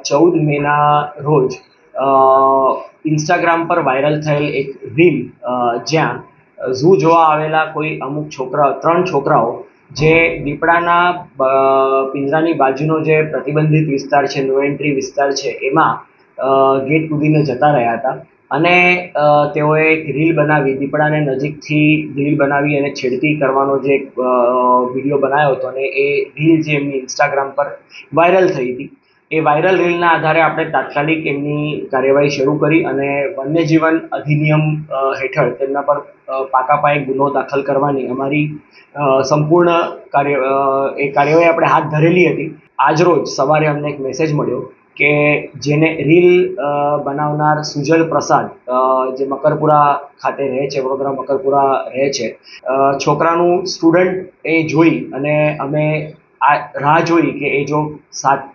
14 મેના રોજ ઇન્સ્ટાગ્રામ પર વાયરલ થયેલ એક રીલ, જ્યાં ઝૂ જોવા આવેલા કોઈ અમુક ત્રણ છોકરાઓ જે દીપડાના પિંજરાની બાજુનો જે પ્રતિબંધિત વિસ્તાર છે, નો એન્ટ્રી વિસ્તાર છે, એમાં ગેટ કૂદીને જતા રહ્યા હતા. અને તેઓએ એક રીલ બનાવી, દીપડાને નજીકથી રીલ બનાવી અને છેડતી કરવાનો જે વિડીયો બનાવ્યો હતો, અને એ રીલ જે એમની ઇન્સ્ટાગ્રામ પર વાયરલ થઈ હતી, એ વાયરલ રીલના આધારે આપણે તાત્કાલિક એમની કાર્યવાહી શરૂ કરી અને વન્યજીવન અધિનિયમ હેઠળ તેમના પર પાકા પાયે ગુનો દાખલ કરવાની અમારી સંપૂર્ણ કાર્યવાહી આપણે હાથ ધરેલી હતી. આજરોજ સવારે અમને એક મેસેજ મળ્યો કે જેને રીલ બનાવનાર સુજલ પ્રસાદ, જે મકરપુરા ખાતે રહે છે, વડોદરા મકરપુરા રહે છે, છોકરાનું સ્ટુડન્ટ એ જોઈ અને અમે આ રાહ જોઈ કે એ જો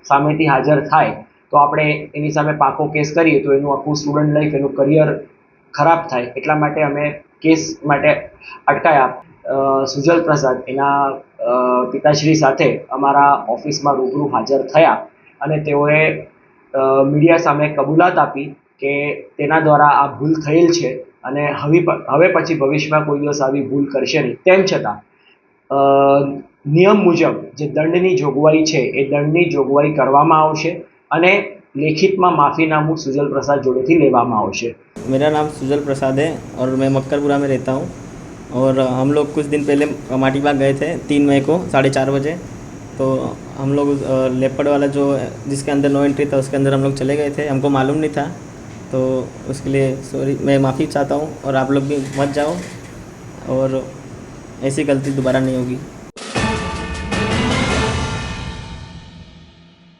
સામેથી હાજર થાય તો આપણે એની સામે પાકો કેસ કરીએ તો એનું આખું સ્ટુડન્ટ લાઈફ, એનું કરિયર ખરાબ થાય. એટલા માટે અમે કેસ માટે અટકાયા. સુજલ પ્રસાદ એના પિતાશ્રી સાથે અમારા ઓફિસમાં રૂબરૂ હાજર થયા અને તેઓએ મીડિયા સામે કબૂલાત આપી કે તેના દ્વારા આ ભૂલ થયેલ છે અને હવે પછી ભવિષ્યમાં કોઈ દિવસ આવી ભૂલ કરશે નહીં. તેમ છતાં નિયમ મુજબ જે દંડની જોગવાઈ છે એ દંડની જોગવાઈ કરવામાં આવશે અને લેખિતમાં માફીનામું सुजल प्रसाद जोड़ेથી લેવામાં આવશે. मेरा नाम सुजल प्रसाद है और मैं मक्करपुरा में रहता हूँ। और हम लोग कुछ दिन पहले माटी बाग गए थे 3 मई को 4:30 बजे। तो हम लोग लेपर्ड वाला जो जिसके अंदर नो एंट्री था उसके अंदर हम लोग चले गए थे, हमको मालूम नहीं था। तो उसके लिए सॉरी, मैं माफ़ी चाहता हूँ और आप लोग भी मत जाओ और ऐसी गलती दोबारा नहीं होगी।